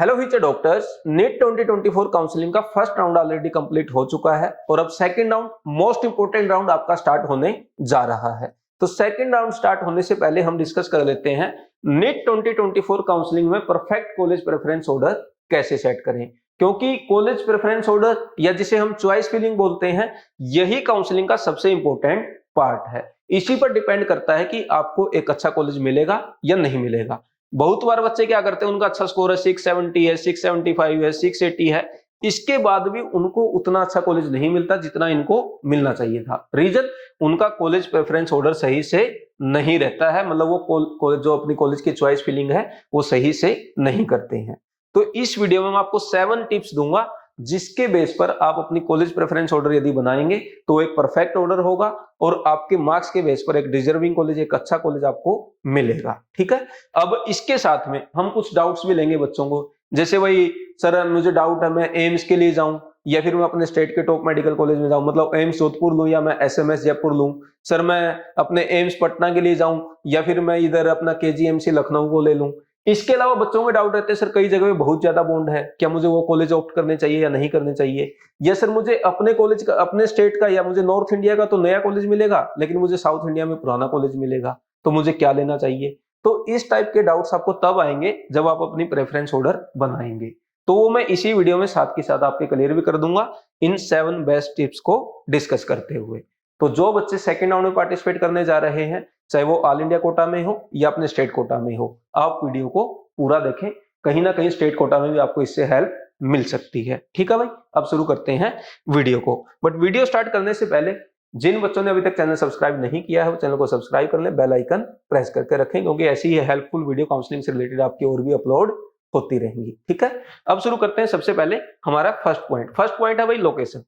Hello future doctors, NEET 2024 counselling का first round already complete हो चुका है और अब second round, most important round आपका स्टार्ट होने जा रहा है। तो सेकंड राउंड स्टार्ट होने से पहले हम डिस्कस कर लेते हैं नीट 2024 काउंसलिंग में परफेक्ट कॉलेज प्रेफरेंस ऑर्डर कैसे सेट करें, क्योंकि कॉलेज प्रेफरेंस ऑर्डर या जिसे हम चॉइस फिलिंग बोलते हैं, यही काउंसलिंग का सबसे इंपॉर्टेंट पार्ट है। इसी पर डिपेंड करता है कि आपको एक अच्छा कॉलेज मिलेगा या नहीं मिलेगा। बहुत बार बच्चे क्या करते हैं, उनका अच्छा स्कोर है, 670 है, 675 है, 680 है, इसके बाद भी उनको उतना अच्छा कॉलेज नहीं मिलता जितना इनको मिलना चाहिए था। रीजन, उनका कॉलेज प्रेफरेंस ऑर्डर सही से नहीं रहता है, मतलब वो जो अपनी कॉलेज की चॉइस फिलिंग है वो सही से नहीं करते हैं। तो इस वीडियो में मैं आपको 7 टिप्स दूंगा जिसके बेस पर आप अपनी कॉलेज प्रेफरेंस ऑर्डर यदि बनाएंगे तो एक परफेक्ट ऑर्डर होगा और आपके मार्क्स के बेस पर एक डिजर्विंग कॉलेज, एक अच्छा कॉलेज आपको मिलेगा। ठीक है, अब इसके साथ में हम कुछ डाउट्स भी लेंगे बच्चों को, जैसे भाई सर मुझे डाउट है, मैं एम्स के लिए जाऊं या फिर मैं अपने स्टेट के टॉप मेडिकल कॉलेज में जाऊं, मतलब एम्स जोधपुर लूं या मैं एसएमएस जयपुर लूं। सर मैं अपने एम्स पटना के लिए जाऊं या फिर मैं इधर अपना केजीएमसी लखनऊ को ले लूं। इसके अलावा बच्चों के डाउट रहते हैं, सर कई जगह में बहुत ज्यादा बॉन्ड है, क्या मुझे वो कॉलेज ऑप्ट करने चाहिए या नहीं करने चाहिए, या सर मुझे अपने कॉलेज का, अपने स्टेट का या मुझे नॉर्थ इंडिया का तो नया कॉलेज मिलेगा लेकिन मुझे साउथ इंडिया में पुराना कॉलेज मिलेगा, तो मुझे क्या लेना चाहिए। तो इस टाइप के डाउट्स आपको तब आएंगे जब आप अपनी प्रेफरेंस ऑर्डर बनाएंगे, तो वो मैं इसी वीडियो में साथ के साथ आपके क्लियर भी कर दूंगा इन 7 बेस्ट टिप्स को डिस्कस करते हुए। तो जो बच्चे सेकंड राउंड में पार्टिसिपेट करने जा रहे हैं, चाहे वो ऑल इंडिया कोटा में हो या अपने स्टेट कोटा में हो, आप वीडियो को पूरा देखें, कहीं ना कहीं स्टेट कोटा में भी आपको इससे हेल्प मिल सकती है। ठीक है भाई, अब शुरू करते हैं वीडियो को। बट वीडियो स्टार्ट करने से पहले जिन बच्चों ने अभी तक चैनल सब्सक्राइब नहीं किया है वो चैनल को सब्सक्राइब कर लें, बेल आइकन प्रेस करके रखें, क्योंकि ऐसी ही हेल्पफुल वीडियो काउंसलिंग से रिलेटेड आपकी और भी अपलोड होती रहेंगी। ठीक है, अब शुरू करते हैं। सबसे पहले हमारा फर्स्ट पॉइंट है भाई लोकेशन।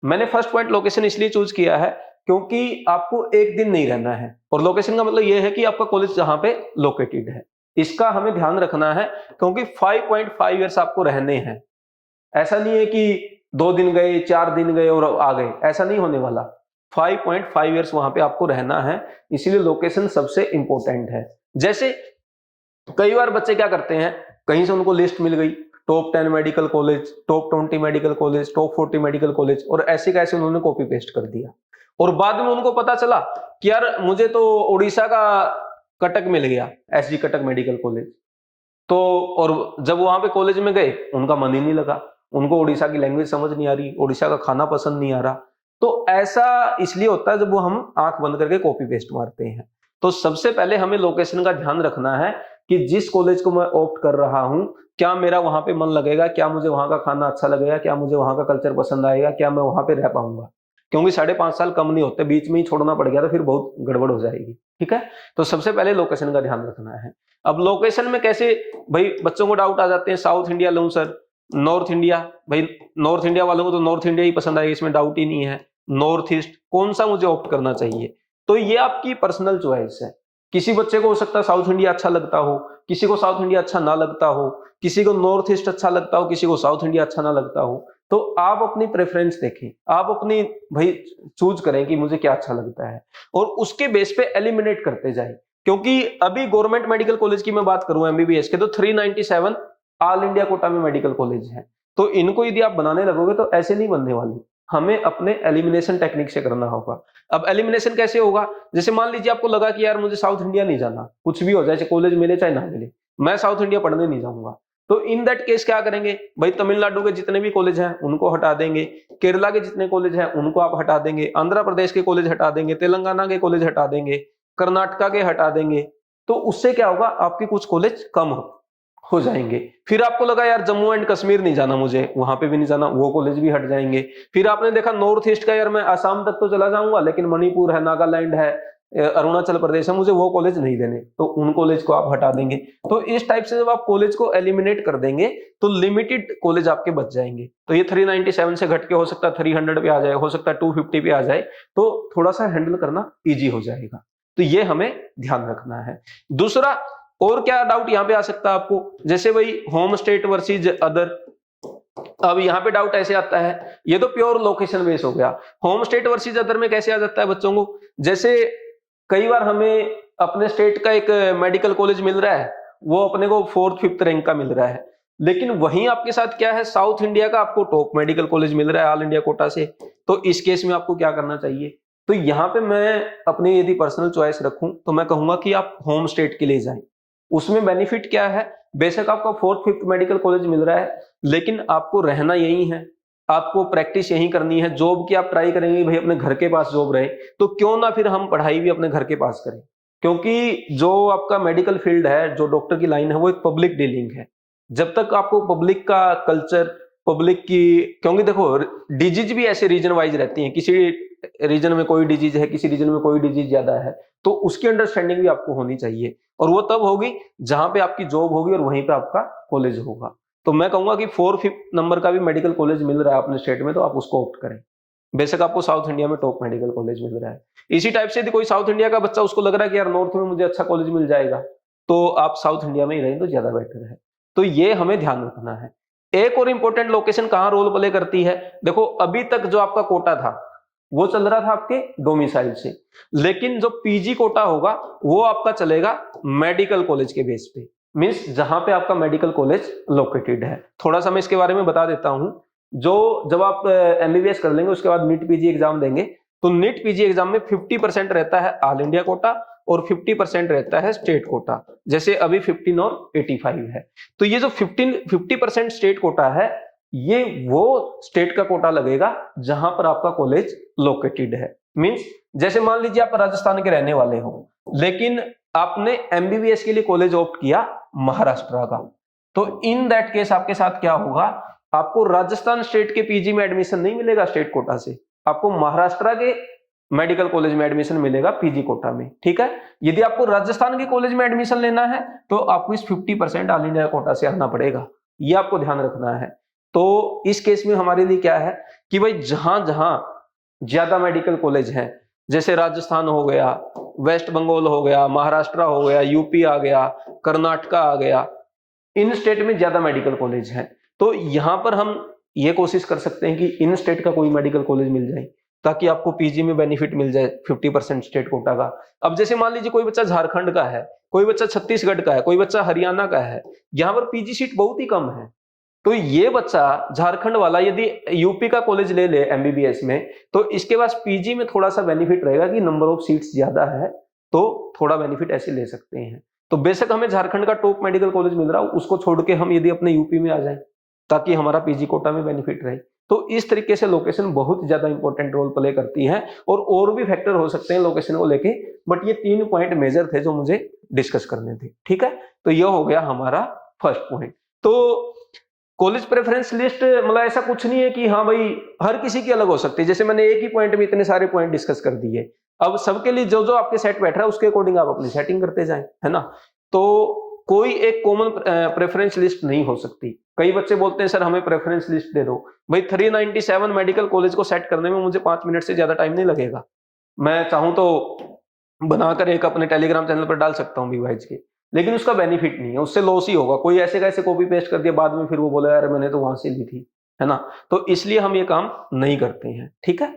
मैंने फर्स्ट पॉइंट लोकेशन इसलिए चूज किया है क्योंकि आपको एक दिन नहीं रहना है, और लोकेशन का मतलब यह है कि आपका कॉलेज जहां पे लोकेटेड है, इसका हमें ध्यान रखना है, क्योंकि 5.5 इयर्स आपको रहने हैं। ऐसा नहीं है कि 2 दिन गए, 4 दिन गए और आ गए, ऐसा नहीं होने वाला। 5.5 इयर्स वहां पे आपको रहना है, इसीलिए लोकेशन सबसे इंपॉर्टेंट है। जैसे कई बार बच्चे क्या करते हैं, कहीं से उनको लिस्ट मिल गई, top 10 medical college, top 20 medical college, top 40 medical college, और ऐसे कैसे उन्होंने कॉपी पेस्ट कर दिया, और बाद में उनको पता चला कि यार मुझे तो उड़ीसा का कटक मिल गया, एसजी कटक मेडिकल कॉलेज। तो और जब वहां पे कॉलेज में गए उनका मन ही नहीं लगा, उनको उड़ीसा की लैंग्वेज समझ नहीं आ रही, उड़ीसा का खाना पसंद नहीं आ रहा। तो ऐसा इसलिए होता है जब वो हम आंख बंद करके कॉपी पेस्ट मारते हैं। तो सबसे पहले हमें लोकेशन का ध्यान रखना है कि जिस कॉलेज को मैं ऑप्ट कर रहा हूं, क्या मेरा वहां पे मन लगेगा, क्या मुझे वहां का खाना अच्छा लगेगा, क्या मुझे वहां का कल्चर पसंद आएगा, क्या मैं वहां पे रह पाऊंगा। क्योंकि 5.5 साल कम नहीं होते, बीच में ही छोड़ना पड़ गया तो फिर बहुत गड़बड़ हो जाएगी। ठीक है, तो सबसे पहले लोकेशन का ध्यान रखना है। अब लोकेशन में कैसे, भाई बच्चों को डाउट आ जाते हैं, साउथ इंडिया लूं सर, नॉर्थ इंडिया, भाई नॉर्थ इंडिया वालों को तो नॉर्थ इंडिया ही पसंद आएगा, इसमें डाउट ही नहीं है। नॉर्थ ईस्ट, कौन सा मुझे ऑप्ट करना चाहिए, तो ये आपकी पर्सनल चॉइस है। किसी बच्चे को हो सकता है साउथ इंडिया अच्छा लगता हो, किसी को साउथ इंडिया अच्छा ना लगता हो, किसी को नॉर्थ ईस्ट अच्छा लगता हो, किसी को साउथ इंडिया अच्छा ना लगता हो। तो आप अपनी प्रेफरेंस देखें, आप अपनी भाई चूज करें कि मुझे क्या अच्छा लगता है, और उसके बेस पे एलिमिनेट करते जाए। क्योंकि अभी गवर्नमेंट मेडिकल कॉलेज की मैं बात करूं एमबीबीएस के, तो 397 ऑल इंडिया कोटा में मेडिकल कॉलेज है। तो इनको यदि आप बनाने लगोगे तो ऐसे नहीं बनने वाली, हमें अपने एलिमिनेशन टेक्निक से करना होगा। अब एलिमिनेशन कैसे होगा, जैसे मान लीजिए आपको लगा कि यार मुझे साउथ इंडिया नहीं जाना, कुछ भी हो जाए, चाहे कॉलेज मिले चाहे ना मिले, मैं साउथ इंडिया पढ़ने नहीं जाऊंगा। तो इन दैट केस क्या करेंगे भाई, तमिलनाडु के जितने भी कॉलेज हैं उनको हटा देंगे, केरला के जितने कॉलेज हैं उनको आप हटा देंगे, आंध्र प्रदेश के कॉलेज हटा देंगे, तेलंगाना के कॉलेज हटा देंगे, कर्नाटका के हटा देंगे। तो उससे क्या होगा, आपके कुछ कॉलेज कम हो जाएंगे। फिर आपको लगा यार जम्मू एंड कश्मीर नहीं जाना मुझे, वहां पे भी नहीं जाना, वो कॉलेज भी हट जाएंगे। फिर आपने देखा नॉर्थ ईस्ट का, यार मैं असम तक तो चला जाऊंगा लेकिन मणिपुर है, नागालैंड है, अरुणाचल प्रदेश है, मुझे वो कॉलेज नहीं देने, तो उन कॉलेज को आप हटा देंगे। तो इस टाइप से जब आप कॉलेज को एलिमिनेट कर देंगे तो लिमिटेड कॉलेज आपके बच जाएंगे। तो ये 397 से घट के हो सकता है 300 पे आ जाए, हो सकता है 250 पे आ जाए, तो थोड़ा सा हैंडल करना इजी हो जाएगा। तो ये हमें ध्यान रखना है। दूसरा, और क्या डाउट यहां पे आ सकता है आपको, जैसे भाई होम स्टेट वर्सेज अदर। अब यहाँ पे डाउट ऐसे आता है, ये तो प्योर लोकेशन बेस हो गया। होम स्टेट वर्सेज अदर में कैसे आ जाता है बच्चों को, जैसे कई बार हमें अपने स्टेट का एक मेडिकल कॉलेज मिल रहा है, वो अपने को 4th 5th रैंक का मिल रहा है, लेकिन वहीं आपके साथ क्या है, साउथ इंडिया का आपको टॉप मेडिकल कॉलेज मिल रहा है ऑल इंडिया कोटा से, तो इस केस में आपको क्या करना चाहिए? तो यहाँ पे मैं अपनी यदि पर्सनल चॉइस रखूं तो मैं कहूंगा कि आप होम स्टेट के लिए जाएं। उसमें बेनिफिट क्या है, बेशक आपको फोर्थ फिफ्थ मेडिकल कॉलेज मिल रहा है, लेकिन आपको रहना यही है, आपको प्रैक्टिस यही करनी है। जॉब की आप ट्राई करेंगे भाई अपने घर के पास जॉब रहे, तो क्यों ना फिर हम पढ़ाई भी अपने घर के पास करें, क्योंकि जो आपका मेडिकल फील्ड है, जो डॉक्टर की लाइन है, वो एक पब्लिक डीलिंग है। जब तक आपको पब्लिक का कल्चर, पब्लिक की, क्योंकि देखो डिजीज भी ऐसे रीजन वाइज रहती हैं, किसी रीजन में कोई डिजीज है, किसी रीजन में कोई डिजीज ज्यादा है, तो उसकी अंडरस्टैंडिंग भी आपको होनी चाहिए, और वो तब होगी जहां पे आपकी जॉब होगी और वहीं पे आपका कॉलेज होगा। तो मैं कहूंगा कि 4-5 नंबर का भी मेडिकल कॉलेज मिल रहा है अपने स्टेट में, तो आप उसको ऑप्ट करें। बेशक आपको साउथ इंडिया में टॉप मेडिकल कॉलेज मिल रहा है। इसी टाइप से यदि कोई साउथ इंडिया का बच्चा, उसको लग रहा है कि यार नॉर्थ में मुझे अच्छा कॉलेज मिल जाएगा, तो आप साउथ इंडिया में ही रहें तो ज्यादा बेटर है। तो ये हमें ध्यान रखना है। एक और इंपॉर्टेंट लोकेशन कहां रोल प्ले करती है, देखो अभी तक जो आपका कोटा था वो चल रहा था आपके डोमिसाइल से, लेकिन जो पीजी कोटा होगा वो आपका चलेगा मेडिकल कॉलेज के बेस पे, मींस जहां पे आपका मेडिकल कॉलेज लोकेटेड है। थोड़ा सा मैं इसके बारे में बता देता हूं। जो जब आप एमबीबीएस कर लेंगे उसके बाद नीट पीजी एग्जाम देंगे, तो नीट पीजी एग्जाम में 50% रहता है ऑल इंडिया कोटा और 50% रहता है स्टेट कोटा, जैसे अभी 15 और 85 है। तो ये जो 50% स्टेट कोटा है, ये वो स्टेट का कोटा लगेगा जहां पर आपका कॉलेज लोकेटेड है। मींस जैसे मान लीजिए आप राजस्थान के रहने वाले हो, लेकिन आपने एमबीबीएस के लिए कॉलेज ऑप्ट किया महाराष्ट्र का, तो इन दैट केस आपके साथ क्या होगा, आपको राजस्थान स्टेट के पीजी में एडमिशन नहीं मिलेगा स्टेट कोटा से, आपको महाराष्ट्र के मेडिकल कॉलेज में एडमिशन मिलेगा पीजी कोटा में। ठीक है, यदि आपको राजस्थान के कॉलेज में एडमिशन लेना है तो आपको इस 50% ऑल इंडिया कोटा से आना पड़ेगा, ये आपको ध्यान रखना है। तो इस केस में हमारे लिए क्या है कि भाई जहां जहां ज्यादा मेडिकल कॉलेज हैं, जैसे राजस्थान हो गया, वेस्ट बंगाल हो गया, महाराष्ट्र हो गया, यूपी आ गया, कर्नाटका आ गया, इन स्टेट में ज्यादा मेडिकल कॉलेज हैं, तो यहां पर हम ये कोशिश कर सकते हैं कि इन स्टेट का कोई मेडिकल कॉलेज मिल जाए, ताकि आपको पीजी में बेनिफिट मिल जाए 50% स्टेट कोटा का। अब जैसे मान लीजिए कोई बच्चा झारखंड का है, कोई बच्चा छत्तीसगढ़ का है, कोई बच्चा हरियाणा का है, यहाँ पर पीजी सीट बहुत ही कम है, तो ये बच्चा झारखंड वाला यदि यूपी का कॉलेज ले ले एमबीबीएस में, तो इसके पास पीजी में थोड़ा सा बेनिफिट रहेगा कि नंबर ऑफ सीट्स ज्यादा है, तो थोड़ा बेनिफिट ऐसे ले सकते हैं। तो बेशक हमें झारखंड का टॉप मेडिकल कॉलेज मिल रहा है, उसको छोड़ के हम यदि अपने यूपी में आ जाएं, ताकि हमारा पीजी कोटा में बेनिफिट रहे। तो इस तरीके से लोकेशन बहुत ज्यादा इंपॉर्टेंट रोल प्ले करती है, और भी फैक्टर हो सकते हैं लोकेशन को लेके, बट ये 3 पॉइंट मेजर थे जो मुझे डिस्कस करने थे। ठीक है, तो यह हो गया हमारा फर्स्ट पॉइंट। तो कॉलेज प्रेफरेंस लिस्ट मतलब ऐसा कुछ नहीं है कि हाँ भाई हर किसी की अलग हो सकती है, जैसे मैंने एक ही पॉइंट में इतने सारे पॉइंट डिस्कस कर दिए, अब सबके लिए जो जो आपके सेट बैठ रहा है उसके अकॉर्डिंग आप अपनी सेटिंग करते जाएं, है ना। तो कोई एक कॉमन प्रेफरेंस लिस्ट नहीं हो सकती। कई बच्चे बोलते हैं सर हमें प्रेफरेंस लिस्ट दे दो, भाई 397 मेडिकल कॉलेज को सेट करने में मुझे 5 मिनट से ज्यादा टाइम नहीं लगेगा, मैं चाहूं तो बनाकर एक अपने टेलीग्राम चैनल पर डाल सकता हूँ बीवाइज के, लेकिन उसका बेनिफिट नहीं है, उससे लॉस ही होगा। कोई ऐसे कैसे कॉपी पेस्ट कर दिया बाद में फिर वो बोला यार मैंने तो वहां से ली थी, है ना। तो इसलिए हम ये काम नहीं करते हैं। ठीक है,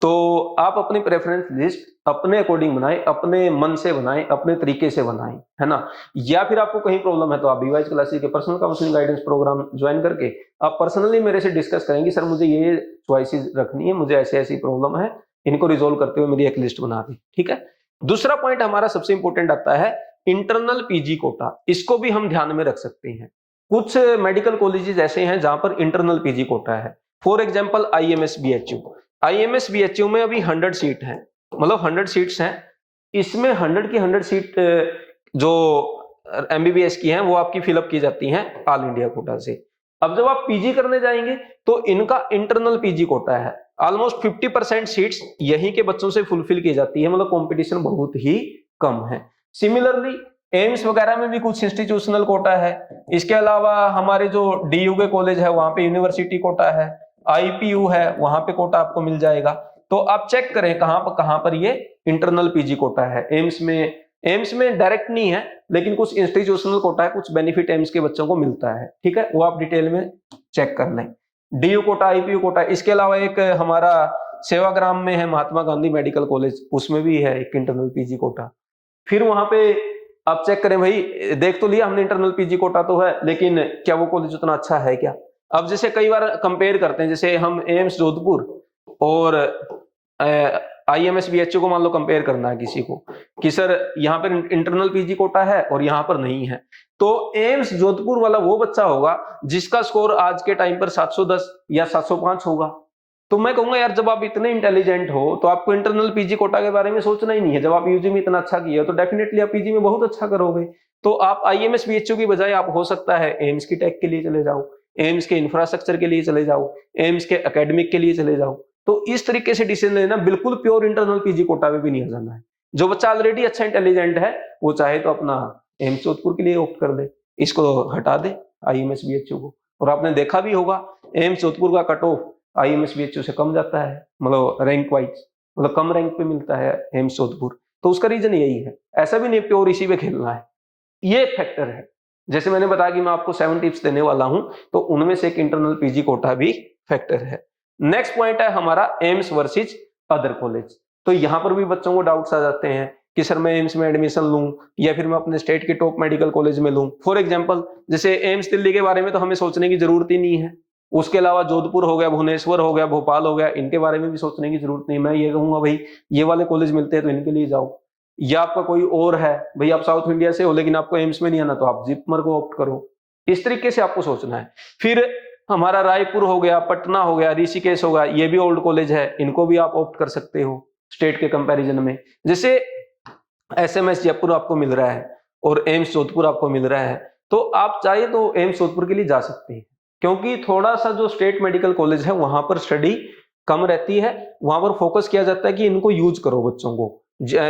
तो आप अपनी प्रेफरेंस लिस्ट अपने अकॉर्डिंग बनाएं, अपने मन से बनाएं, अपने तरीके से बनाएं, है ना। या फिर आपको कहीं प्रॉब्लम है तो आप बीवाइज क्लासेस के personal counselling guidance programme join करके आप पर्सनली मेरे से डिस्कस करेंगे, सर मुझे ये चॉइसेस रखनी है, मुझे ऐसी ऐसी प्रॉब्लम है, इनको रिजोल्व करते हुए मेरी एक लिस्ट बना दी। ठीक है, दूसरा पॉइंट हमारा सबसे इंपॉर्टेंट आता है इंटरनल पीजी कोटा, इसको भी हम ध्यान में रख सकते हैं। कुछ मेडिकल कॉलेजेस ऐसे हैं जहां पर इंटरनल पीजी कोटा है, for example IMS BHU. IMS BHU में अभी 100 सीट है, मतलब 100 सीट्स हैं, इसमें 100 की 100 सीट जो एमबीबीएस की हैं वो आपकी फिलअप की जाती हैं ऑल इंडिया कोटा से। अब जब आप पीजी करने जाएंगे तो इनका इंटरनल पीजी कोटा है, ऑलमोस्ट 50% सीट्स यहीं के बच्चों से फुलफिल की जाती है, मतलब कंपटीशन बहुत ही कम है। सिमिलरली एम्स वगैरह में भी कुछ इंस्टीट्यूशनल कोटा है, इसके अलावा हमारे जो डीयू के कॉलेज है वहां पे यूनिवर्सिटी कोटा है, आईपीयू है वहां पे कोटा आपको मिल जाएगा। तो आप चेक करें कहां पर ये इंटरनल पीजी कोटा है। एम्स में डायरेक्ट नहीं है, लेकिन कुछ इंस्टीट्यूशनल कोटा है, कुछ बेनिफिट एम्स के बच्चों को मिलता है। ठीक है, वो आप डिटेल में चेक कर लें, डीयू कोटा, आईपीयू कोटा। इसके अलावा एक हमारा सेवाग्राम में है महात्मा गांधी मेडिकल कॉलेज, उसमें भी है एक इंटरनल पीजी कोटा। फिर वहां पे आप चेक करें भाई, देख तो लिया हमने इंटरनल पीजी कोटा तो है, लेकिन क्या वो कॉलेज उतना अच्छा है क्या? अब जैसे कई बार कंपेयर करते हैं, जैसे हम एम्स जोधपुर और आईएमएस बीएचयू को मान लो कंपेयर करना है किसी को कि सर यहाँ पर इंटरनल पीजी कोटा है और यहाँ पर नहीं है, तो एम्स जोधपुर वाला वो बच्चा होगा जिसका स्कोर आज के टाइम पर 710 या 705 होगा। तो मैं कहूंगा यार, जब आप इतने इंटेलिजेंट हो तो आपको इंटरनल पीजी कोटा के बारे में सोचना ही नहीं है। जब आप यूजी में इतना अच्छा किए हो तो डेफिनेटली आप पीजी में बहुत अच्छा करोगे। तो आप आईएमएस बीएचयू की बजाय आप हो सकता है एम्स की टेक के लिए चले जाओ, एम्स के इंफ्रास्ट्रक्चर के लिए चले जाओ, एम्स के एकेडमिक के लिए चले जाओ। तो इस तरीके से डिसीजन लेना, बिल्कुल प्योर इंटरनल पीजी कोटा में भी नहीं आ जाना है। जो बच्चा ऑलरेडी अच्छा इंटेलिजेंट है वो चाहे तो अपना एम्स जोधपुर के लिए ऑप्ट कर दे, इसको हटा दे आईएमएस बीएचयू को। और आपने देखा भी होगा एम्स जोधपुर का कट ऑफ आईएमएस बीएचयू से कम जाता है, मतलब रैंक वाइज, मतलब कम रैंक पे मिलता है एम्स जोधपुर। तो उसका रीजन यही है, ऐसा भी नहीं प्योर इसी पे खेलना है, ये एक फैक्टर है। जैसे मैंने बताया कि मैं आपको 7 टिप्स देने वाला हूं, तो उनमें से एक इंटरनल पीजी कोटा भी फैक्टर है। नेक्स्ट पॉइंट है हमारा एम्स वर्सेज अदर कॉलेज। तो यहां पर भी बच्चों को डाउट्स आ जाते हैं कि सर मैं एम्स में एडमिशन लूं या फिर मैं अपने स्टेट के टॉप मेडिकल कॉलेज में लूं। फॉर एग्जांपल जैसे एम्स दिल्ली के बारे में तो हमें सोचने की जरूरत ही नहीं है, उसके अलावा जोधपुर हो गया, भुवनेश्वर हो गया, भोपाल हो गया, इनके बारे में भी सोचने की जरूरत नहीं। मैं ये कहूंगा भाई ये वाले कॉलेज मिलते हैं तो इनके लिए जाओ। या आपका कोई और है भाई, आप साउथ इंडिया से हो लेकिन आपको एम्स में नहीं आना तो आप जिपमर को ऑप्ट करो। इस तरीके से आपको सोचना है। फिर हमारा रायपुर हो गया, पटना हो गया, ऋषिकेश हो गया, ये भी ओल्ड कॉलेज है, इनको भी आप ऑप्ट कर सकते हो स्टेट के कंपैरिजन में। जैसे एसएमएस जयपुर आपको मिल रहा है और एम्स जोधपुर आपको मिल रहा है, तो आप चाहे तो एम्स जोधपुर के लिए जा सकते हैं, क्योंकि थोड़ा सा जो स्टेट मेडिकल कॉलेज है वहां पर स्टडी कम रहती है, वहां पर फोकस किया जाता है कि इनको यूज करो, बच्चों को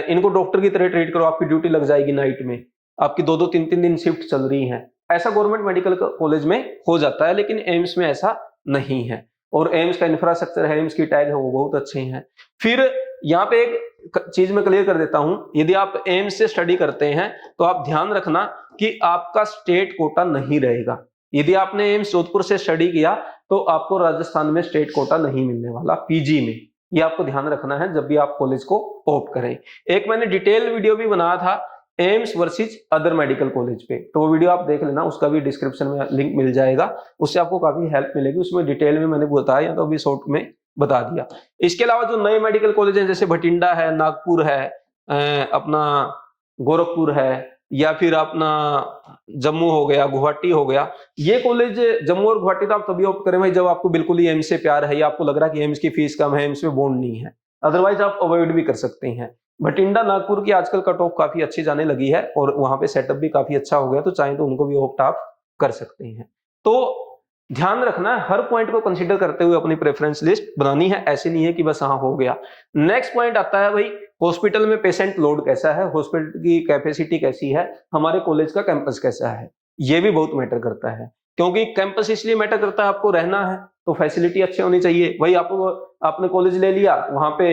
इनको डॉक्टर की तरह ट्रीट करो, आपकी ड्यूटी लग जाएगी नाइट में, आपकी 2-2 3-3 दिन शिफ्ट चल रही है। ऐसा गवर्नमेंट मेडिकल कॉलेज में हो जाता है, लेकिन एम्स में ऐसा नहीं है। और एम्स का इंफ्रास्ट्रक्चर है, एम्स की टैग है, वो बहुत अच्छे हैं। फिर यहाँ पे एक चीज मैं क्लियर कर देता हूं, यदि आप एम्स से स्टडी करते हैं तो आप ध्यान रखना कि आपका स्टेट कोटा नहीं रहेगा। यदि आपने एम्स जोधपुर से स्टडी किया तो आपको राजस्थान में स्टेट कोटा नहीं मिलने वाला पीजी में, ये आपको ध्यान रखना है जब भी आप कॉलेज को ऑप्ट करें। एक मैंने डिटेल वीडियो भी बनाया था AIIMS versus other medical college पे, तो वो वीडियो आप देख लेना, उसका भी डिस्क्रिप्शन में लिंक मिल जाएगा, उससे आपको काफी हेल्प मिलेगी। उसमें डिटेल में मैंने बताया, तो अभी शॉर्ट में बता दिया। इसके अलावा जो नए मेडिकल कॉलेज हैं, जैसे भटिंडा है, नागपुर है, अपना गोरखपुर है, या फिर अपना जम्मू हो गया, गुवाहाटी हो गया, ये कॉलेज जम्मू और गुवाहाटी तो आप तभी ऑप्ट करें भाई जब आपको बिल्कुल ही एम्स से प्यार है या आपको लग रहा है कि एम्स की फीस कम है, एम्स में बॉन्ड नहीं है, अदरवाइज आप अवॉइड भी कर सकते हैं। भटिंडा नागपुर की आजकल कट ऑफ काफी अच्छी जाने लगी है और वहां पे सेटअप भी काफी अच्छा हो गया, तो चाहे तो उनको भी ऑप्ट आप कर सकते हैं। तो ध्यान रखना है, हर पॉइंट को कंसीडर करते हुए अपनी प्रेफरेंस लिस्ट बनानी है, ऐसे नहीं है कि बस हाँ हो गया। नेक्स्ट पॉइंट आता है भाई हॉस्पिटल में पेशेंट लोड कैसा है, हॉस्पिटल की कैपेसिटी कैसी है, हमारे कॉलेज का कैंपस कैसा है, ये भी बहुत मैटर करता है। क्योंकि कैंपस इसलिए मैटर करता है, आपको रहना है तो फैसिलिटी अच्छी होनी चाहिए। भाई आपको आपने कॉलेज ले लिया, वहां पे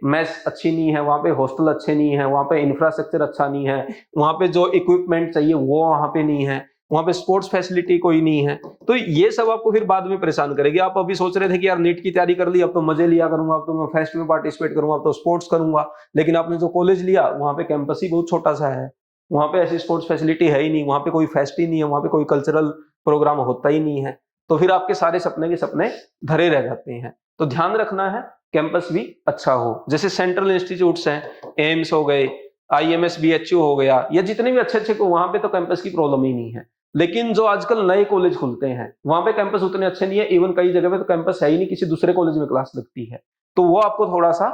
मेस अच्छी नहीं है, वहां पे हॉस्टल अच्छे नहीं है, वहां पे इंफ्रास्ट्रक्चर अच्छा नहीं है, वहां पे जो इक्विपमेंट चाहिए वो वहां पे नहीं है, वहां पे स्पोर्ट्स फैसिलिटी कोई नहीं है, तो ये सब आपको फिर बाद में परेशान करेगी। आप अभी सोच रहे थे कि यार नीट की तैयारी कर ली, अब तो मजे लिया करूंगा, अब तो मैं फेस्ट में पार्टिसिपेट करूंगा, अब तो स्पोर्ट्स करूंगा, लेकिन आपने जो कॉलेज लिया वहां पे कैंपस ही बहुत छोटा सा है, वहां पे ऐसी स्पोर्ट्स फैसिलिटी है ही नहीं, वहां पे कोई फेस्ट ही नहीं है, वहां पे कोई कल्चरल प्रोग्राम होता ही नहीं है, तो फिर आपके सारे सपने के सपने धरे रह जाते हैं। तो ध्यान रखना है कैंपस भी अच्छा हो। जैसे सेंट्रल इंस्टीट्यूट्स हैं, एम्स हो गए, आईएमएस बीएचयू हो गया, या जितने भी अच्छे अच्छे को, वहां पे तो कैंपस की प्रॉब्लम ही नहीं है। लेकिन जो आजकल नए कॉलेज खुलते हैं वहां पे कैंपस उतने अच्छे नहीं है, इवन कई जगह पे तो कैंपस है ही नहीं, किसी दूसरे कॉलेज में क्लास लगती है। तो वो आपको थोड़ा सा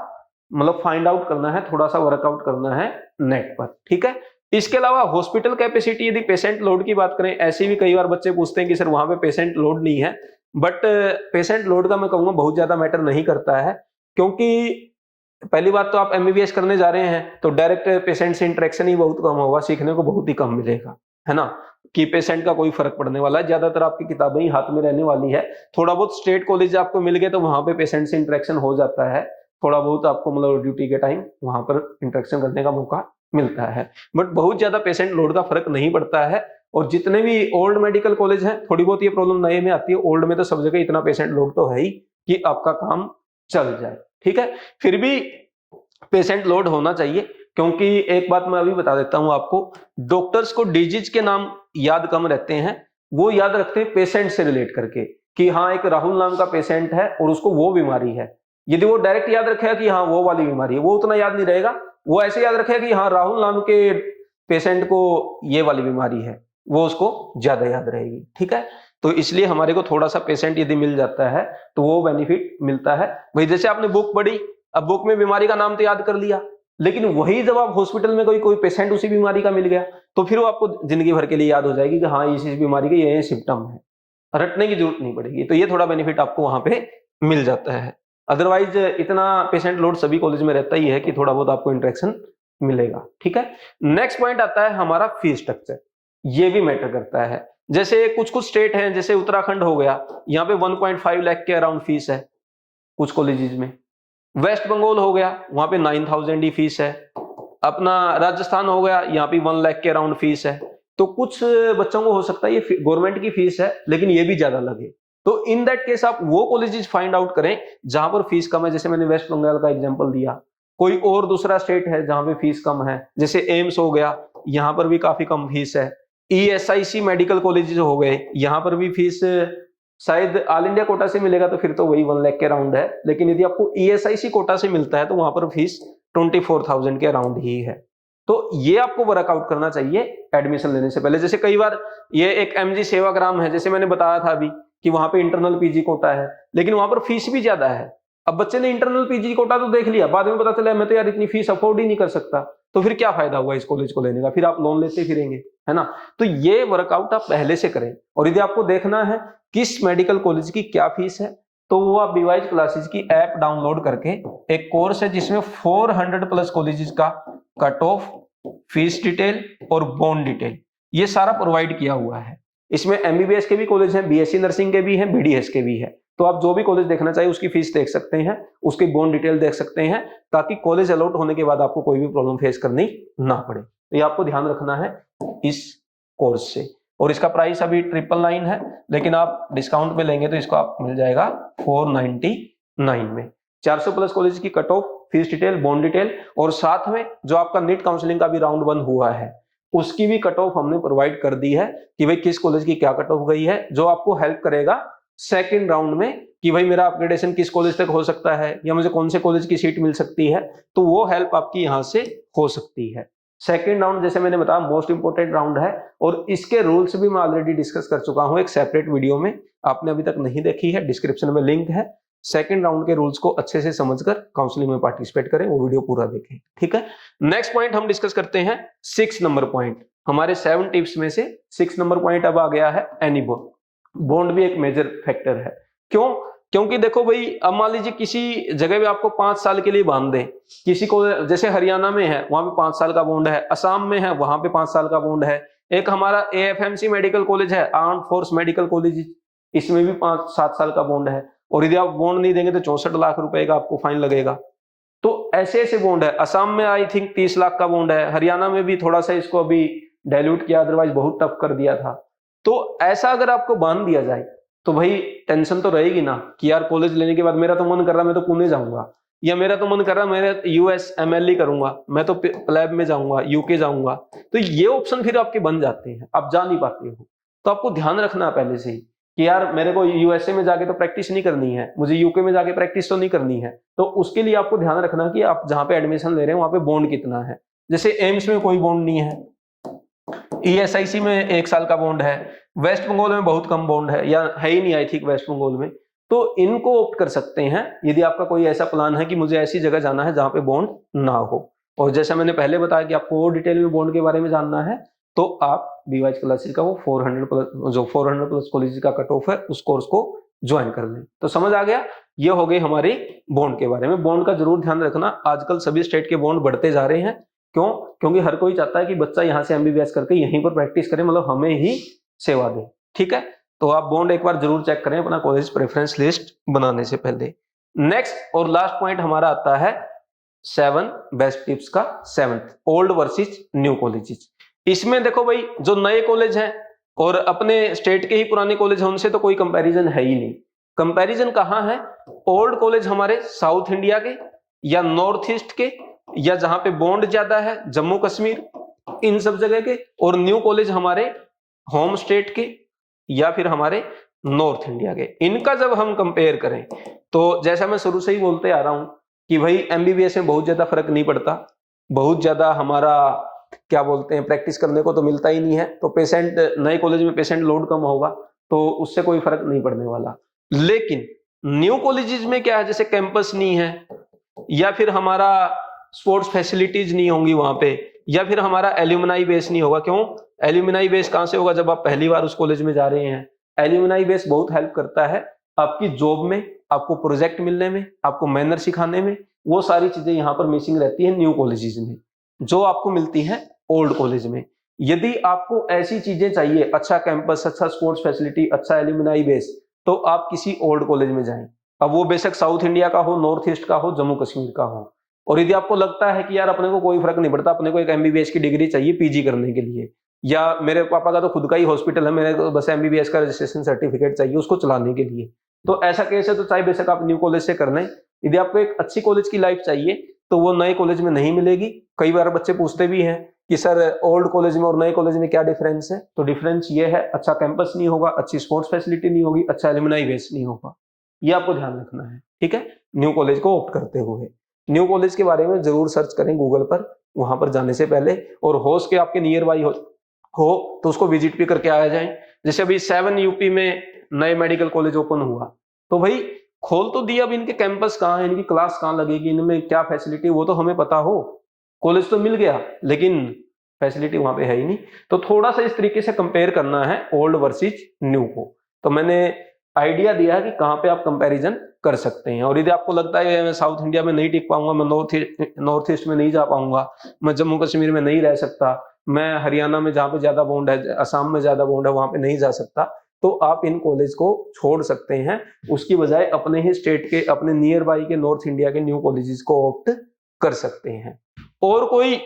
मतलब फाइंड आउट करना है, थोड़ा सा वर्कआउट करना है नेट पर, ठीक है। इसके अलावा हॉस्पिटल कैपेसिटी, यदि पेशेंट लोड की बात करें, ऐसे भी कई बार बच्चे पूछते हैं कि सर वहां पे पेशेंट लोड नहीं है, बट पेशेंट लोड का मैं कहूंगा बहुत ज्यादा मैटर नहीं करता है, क्योंकि पहली बात तो आप एमबीबीएस करने जा रहे हैं तो डायरेक्ट पेशेंट से इंटरेक्शन ही बहुत कम होगा, सीखने को बहुत ही कम मिलेगा, है ना, कि पेशेंट का कोई फर्क पड़ने वाला है, ज्यादातर आपकी किताबें ही हाथ में रहने वाली है। थोड़ा बहुत स्टेट कॉलेज आपको मिल गए तो वहां पे पेशेंट से इंटरेक्शन हो जाता है, थोड़ा बहुत आपको मतलब ड्यूटी के टाइम वहां पर इंटरेक्शन करने का मौका मिलता है, बट बहुत ज्यादा पेशेंट लोड का फर्क नहीं पड़ता है। और जितने भी ओल्ड मेडिकल कॉलेज हैं, थोड़ी बहुत ये प्रॉब्लम नए में आती है, ओल्ड में तो सब जगह इतना पेशेंट लोड तो है ही कि आपका काम चल जाए, ठीक है। फिर भी पेशेंट लोड होना चाहिए, क्योंकि एक बात मैं अभी बता देता हूं आपको, डॉक्टर्स को डिजीज के नाम याद कम रहते हैं, वो याद रखते हैं पेशेंट से रिलेट करके कि हाँ एक राहुल नाम का पेशेंट है और उसको वो बीमारी है। यदि वो डायरेक्ट याद रखेगा कि हाँ वो वाली बीमारी है, वो उतना याद नहीं रहेगा। वो ऐसे याद रखेगा कि हाँ राहुल नाम के पेशेंट को ये वाली बीमारी है, वो उसको ज्यादा याद रहेगी। ठीक है, तो इसलिए हमारे को थोड़ा सा पेशेंट यदि मिल जाता है तो वो बेनिफिट मिलता है। भाई जैसे आपने बुक पढ़ी, अब बुक में बीमारी का नाम तो याद कर लिया, लेकिन वही जब आप हॉस्पिटल में कोई पेशेंट उसी बीमारी का मिल गया तो फिर वो आपको जिंदगी भर के लिए याद हो जाएगी कि हाँ इस बीमारी के ये सिम्टम है, रटने की जरूरत नहीं पड़ेगी। तो ये थोड़ा बेनिफिट आपको वहां पे मिल जाता है। अदरवाइज इतना पेशेंट लोड सभी कॉलेज में रहता ही है कि थोड़ा बहुत आपको इंटरेक्शन मिलेगा। ठीक है, नेक्स्ट पॉइंट आता है हमारा फीस स्ट्रक्चर। ये भी मैटर करता है। जैसे कुछ कुछ स्टेट हैं, जैसे उत्तराखंड हो गया, यहाँ पे 1.5 लाख के अराउंड फीस है कुछ कॉलेजेस में। वेस्ट बंगाल हो गया, वहां पे 9,000 ही फीस है। अपना राजस्थान हो गया, यहाँ पे 1 लाख के अराउंड फीस है। तो कुछ बच्चों को हो सकता है ये गवर्नमेंट की फीस है लेकिन ये भी ज्यादा लगे, तो इन दैट केस आप वो कॉलेजेस फाइंड आउट करें जहां पर फीस कम है। जैसे मैंने वेस्ट बंगाल का एग्जांपल दिया, कोई और दूसरा स्टेट है जहां पे फीस कम है, जैसे एम्स हो गया, यहाँ पर भी काफी कम फीस है। ESIC मेडिकल कॉलेजेस हो गए, यहाँ पर भी फीस शायद ऑल इंडिया कोटा से मिलेगा तो फिर तो वही 1 लाख के अराउंड है, लेकिन यदि आपको ESIC कोटा से मिलता है तो वहां पर फीस 24,000 के अराउंड ही है। तो ये आपको वर्कआउट करना चाहिए एडमिशन लेने से पहले। जैसे कई बार ये एक MG सेवाग्राम है, जैसे मैंने बताया था अभी कि वहां पे इंटरनल PG कोटा है, लेकिन वहां पर फीस भी ज्यादा है। अब बच्चे ने इंटरनल PG कोटा तो देख लिया, बाद में पता चला मैं तो यार इतनी फीस अफोर्ड ही नहीं कर सकता, तो फिर क्या फायदा हुआ इस कॉलेज को लेने का, फिर आप लोन लेते फिरेंगे, है ना। तो ये वर्कआउट आप पहले से करें। और यदि आपको देखना है किस मेडिकल कॉलेज की क्या फीस है, तो वो आप बीवाइज क्लासेस की ऐप डाउनलोड करके, एक कोर्स है जिसमें 400 प्लस कॉलेजेस का कट ऑफ, फीस डिटेल और बॉन्ड डिटेल ये सारा प्रोवाइड किया हुआ है। इसमें MBBS के भी कॉलेज हैं, BSc नर्सिंग के भी हैं, BDS के भी है। तो आप जो भी कॉलेज देखना चाहिए उसकी फीस देख सकते हैं, उसकी बॉन्ड डिटेल देख सकते हैं, ताकि कॉलेज अलॉट होने के बाद आपको कोई भी प्रॉब्लम फेस करनी ना पड़े। तो ये आपको ध्यान रखना है इस कोर्स से। और इसका प्राइस अभी 999 है, लेकिन आप डिस्काउंट में लेंगे तो इसको आप मिल जाएगा 499 में। 400 प्लस कॉलेज की cut off, fees detail, bond detail, और साथ में जो आपका नीट काउंसलिंग का भी राउंड 1 हुआ है उसकी भी कट ऑफ हमने प्रोवाइड कर दी है कि भाई किस कॉलेज की क्या कट ऑफ गई है, जो आपको हेल्प करेगा सेकंड राउंड में कि भाई मेरा अपग्रेडेशन किस कॉलेज तक हो सकता है या मुझे कौन से कॉलेज की सीट मिल सकती है। तो वो हेल्प आपकी यहां से हो सकती है। सेकंड राउंड जैसे मैंने बताया मोस्ट इंपोर्टेंट राउंड है, और इसके रूल्स भी मैं ऑलरेडी डिस्कस कर चुका हूं एक सेपरेट वीडियो में, आपने अभी तक नहीं देखी है, डिस्क्रिप्शन में लिंक है। सेकंड राउंड के रूल्स को अच्छे से समझकर काउंसलिंग में पार्टिसिपेट करें, वो वीडियो पूरा देखें। ठीक है, नेक्स्ट पॉइंट हम डिस्कस करते हैं 6 नंबर पॉइंट। हमारे 7 टिप्स में से 6 नंबर पॉइंट अब आ गया है एनी बॉन्ड। बॉन्ड भी एक मेजर फैक्टर है। क्यों? क्योंकि देखो भाई, अब मान लीजिए किसी जगह पे आपको 5 साल के लिए बांध दे, किसी को जैसे हरियाणा में है वहां पे 5 साल का बॉन्ड है, असम में है वहां पे 5 साल का बॉन्ड है, एक हमारा AFMC मेडिकल कॉलेज है, आर्म्ड फोर्स मेडिकल कॉलेज, इसमें भी 5-7 साल का बॉन्ड है, और यदि आप बॉन्ड नहीं देंगे तो 64 लाख रुपए का आपको फाइन लगेगा। तो ऐसे ऐसे बॉन्ड है। असम में आई थिंक 30 लाख का बॉन्ड है, हरियाणा में भी थोड़ा सा इसको अभी डाइल्यूट किया, अदरवाइज बहुत टफ कर दिया था। तो ऐसा अगर आपको बांध दिया जाए तो भाई टेंशन तो रहेगी ना कि यार कॉलेज लेने के बाद मेरा तो मन कर रहा है मैं तो पुणे जाऊंगा, या मेरा तो मन कर रहा है मैं US MLE करूंगा, मैं तो प्लेब में जाऊंगा, UK जाऊंगा। तो ये ऑप्शन फिर आपके बन जाते हैं, आप जा नहीं पाते हो। तो आपको ध्यान रखना है पहले से ही कि यार मेरे को USA में जाके तो प्रैक्टिस नहीं करनी है, मुझे UK में जाके प्रैक्टिस तो नहीं करनी है। तो उसके लिए आपको ध्यान रखना कि आप जहां पे एडमिशन ले रहे हैं वहां पे बॉन्ड कितना है। जैसे एम्स में कोई बॉन्ड नहीं है, ESIC में 1 साल का बॉन्ड है, वेस्ट बंगाल में बहुत कम बॉन्ड है या है ही नहीं आई थिंक वेस्ट बंगाल में। तो इनको ऑप्ट कर सकते हैं यदि आपका कोई ऐसा प्लान है कि मुझे ऐसी जगह जाना है जहां पे बॉन्ड ना हो। और जैसा मैंने पहले बताया कि आपको और डिटेल में बॉन्ड के बारे में जानना है तो आप बीवाइज क्लासेस का वो 400 प्लस कॉलेज का कट ऑफ है उस कोर्स को ज्वाइन कर लें। तो समझ आ गया, ये हो गई हमारी बॉन्ड के बारे में। बॉन्ड का जरूर ध्यान रखना, आजकल सभी स्टेट के बॉन्ड बढ़ते जा रहे हैं। क्यों? क्योंकि हर कोई चाहता है कि बच्चा यहाँ से MBBS करके यहीं पर प्रैक्टिस करे, मतलब हमें ही सेवा दे। ठीक है, तो आप बॉन्ड एक बार जरूर चेक करें अपना कॉलेज प्रेफरेंस लिस्ट बनाने से पहले। नेक्स्ट और लास्ट पॉइंट हमारा आता है 7 बेस्ट टिप्स का 7th, old versus new colleges. इसमें देखो भाई, जो नए कॉलेज हैं और अपने स्टेट के ही पुराने कॉलेज हैं उनसे तो कोई कंपैरिजन है ही नहीं। कंपैरिजन कहाँ है? ओल्ड कॉलेज हमारे साउथ इंडिया के या नॉर्थ ईस्ट के या जहां पे बॉन्ड ज्यादा है, जम्मू कश्मीर, इन सब जगह के, और न्यू कॉलेज हमारे होम स्टेट के या फिर हमारे नॉर्थ इंडिया के। इनका जब हम कंपेयर करें तो जैसा मैं शुरू से ही बोलते आ रहा हूं कि भाई एमबीबीएस में बहुत ज्यादा फर्क नहीं पड़ता, बहुत ज्यादा हमारा क्या बोलते हैं प्रैक्टिस करने को तो मिलता ही नहीं है। तो पेशेंट, नए कॉलेज में पेशेंट लोड कम होगा तो उससे कोई फर्क नहीं पड़ने वाला। लेकिन न्यू कॉलेजेस में क्या है, जैसे कैंपस नहीं है, या फिर हमारा स्पोर्ट्स फैसिलिटीज नहीं होंगी वहां पे, या फिर हमारा एल्यूमिनाई बेस नहीं होगा। क्यों? एल्यूमिनाई बेस कहां से होगा? जब आप पहली बार उस कॉलेज में जा रहे हैं। एल्यूमिनाई बेस बहुत हेल्प करता है आपकी जॉब में, आपको प्रोजेक्ट मिलने में, आपको मैनर सिखाने में। वो सारी चीजें यहाँ पर मिसिंग रहती है न्यू कॉलेजेस में, जो आपको मिलती है ओल्ड कॉलेज में। यदि आपको ऐसी चीजें चाहिए, अच्छा कैंपस, अच्छा स्पोर्ट्स फैसिलिटी, अच्छा एल्यूमिनाई बेस, तो आप किसी ओल्ड कॉलेज में जाएं। अब वो बेशक साउथ इंडिया का हो, नॉर्थ ईस्ट का हो, जम्मू कश्मीर का हो। और यदि आपको लगता है कि यार अपने को कोई फर्क नहीं पड़ता, अपने को एक एमबीबीएस की डिग्री चाहिए पीजी करने के लिए, या मेरे पापा का तो खुद का ही हॉस्पिटल है, मेरे को बस एमबीबीएस का रजिस्ट्रेशन सर्टिफिकेट चाहिए उसको चलाने के लिए, तो ऐसा केस है तो चाहे बेशक आप न्यू कॉलेज से कर लें। यदि आपको एक अच्छी कॉलेज की लाइफ चाहिए तो वो नए कॉलेज में नहीं मिलेगी। कई बार बच्चे पूछते भी हैं कि सर ओल्ड कॉलेज में और नए कॉलेज में क्या डिफरेंस है? तो डिफरेंस ये है, अच्छा कैंपस नहीं होगा, अच्छी स्पोर्ट्स फैसिलिटी नहीं होगी, अच्छा एलुमनाई बेस नहीं होगा। ये आपको ध्यान रखना है, ठीक है, न्यू कॉलेज को ऑप्ट करते हुए। न्यू कॉलेज के बारे में जरूर सर्च करें गूगल पर, वहां पर जाने से पहले, और हो सके आपके नियर बाई हो तो उसको विजिट भी करके आया जाए। जैसे अभी 7 यूपी में नए मेडिकल कॉलेज ओपन हुआ, तो भाई खोल तो दिया, अब इनके कैंपस कहाँ है, इनकी क्लास कहाँ लगेगी, इनमें क्या फैसिलिटी, वो तो हमें पता हो। कॉलेज तो मिल गया लेकिन फैसिलिटी वहां पे है ही नहीं। तो थोड़ा सा इस तरीके से कंपेयर करना है ओल्ड वर्सेस न्यू को। तो मैंने आइडिया दिया है कि कहाँ पे आप कंपैरिजन कर सकते हैं। और यदि आपको लगता है मैं साउथ इंडिया में नहीं टिक पाऊंगा, मैं नॉर्थ ईस्ट में नहीं जा पाऊंगा, मैं जम्मू कश्मीर में नहीं रह सकता, मैं हरियाणा में जहाँ पे ज्यादा बॉन्ड है, असम में ज्यादा बॉन्ड है, वहां पे नहीं जा सकता, तो आप इन कॉलेज को छोड़ सकते हैं। उसकी बजाय अपने ही स्टेट के, अपने नियर बाई के नॉर्थ इंडिया के न्यू कॉलेजेस को ऑप्ट कर सकते हैं। और कोई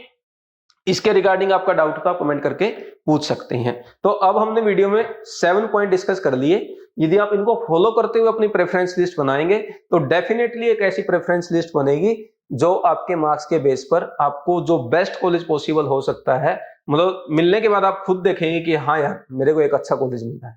इसके रिगार्डिंग आपका डाउट तो आप कमेंट करके पूछ सकते हैं। तो अब हमने वीडियो में 7 पॉइंट डिस्कस कर लिए। यदि आप इनको फॉलो करते हुए अपनी प्रेफरेंस लिस्ट बनाएंगे तो डेफिनेटली एक ऐसी प्रेफरेंस लिस्ट बनेगी जो आपके मार्क्स के बेस पर आपको जो बेस्ट कॉलेज पॉसिबल हो सकता है, मतलब मिलने के बाद आप खुद देखेंगे कि हाँ यार मेरे को एक अच्छा कॉलेज मिला है।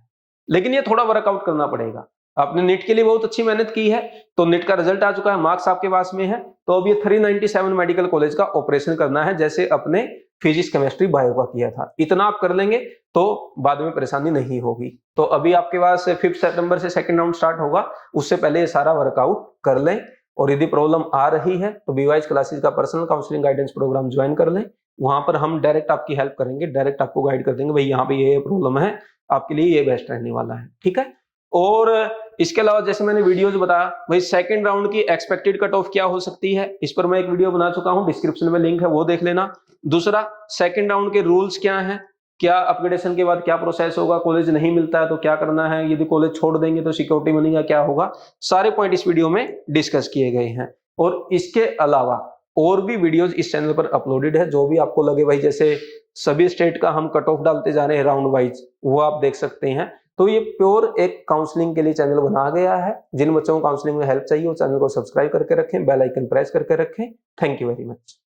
लेकिन ये थोड़ा वर्कआउट करना पड़ेगा। आपने नीट के लिए बहुत अच्छी मेहनत की है, तो नीट का रिजल्ट आ चुका है, मार्क्स आपके पास में है, तो अब ये 397 मेडिकल कॉलेज का ऑपरेशन करना है, जैसे अपने फिजिक्स केमिस्ट्री बायो का किया था। इतना आप कर लेंगे तो बाद में परेशानी नहीं होगी। तो अभी आपके पास 5 सितंबर से सेकंड राउंड स्टार्ट होगा, उससे पहले ये सारा वर्कआउट कर लें। और यदि प्रॉब्लम आ रही है तो बीवाइज क्लासेस का personal counselling guidance programme join कर लें। वहां पर हम डायरेक्ट आपकी हेल्प करेंगे, डायरेक्ट आपको गाइड कर देंगे, भाई यहाँ पे ये प्रॉब्लम है, आपके लिए ये बेस्ट रहने वाला है, ठीक है। और इसके अलावा जैसे मैंने वीडियोज बताया, भाई सेकंड राउंड की एक्सपेक्टेड कट ऑफ क्या हो सकती है, इस पर मैं एक वीडियो बना चुका हूं, डिस्क्रिप्शन में लिंक है, वो देख लेना। दूसरा, सेकंड राउंड के रूल्स क्या हैं, क्या अपग्रेडेशन के बाद क्या प्रोसेस होगा, कॉलेज नहीं मिलता है तो क्या करना है, यदि कॉलेज छोड़ देंगे तो सिक्योरिटी मनी का क्या होगा, सारे पॉइंट इस वीडियो में डिस्कस किए गए हैं। और इसके अलावा और भी वीडियोज इस चैनल पर अपलोडेड है, जो भी आपको लगे भाई, जैसे सभी स्टेट का हम कट ऑफ डालते जा रहे हैं राउंड वाइज, वो आप देख सकते हैं। तो ये प्योर एक काउंसलिंग के लिए चैनल बना गया है। जिन बच्चों को काउंसलिंग में हेल्प चाहिए वो चैनल को सब्सक्राइब करके रखें, बेल आइकन प्रेस करके रखें। Thank you very much.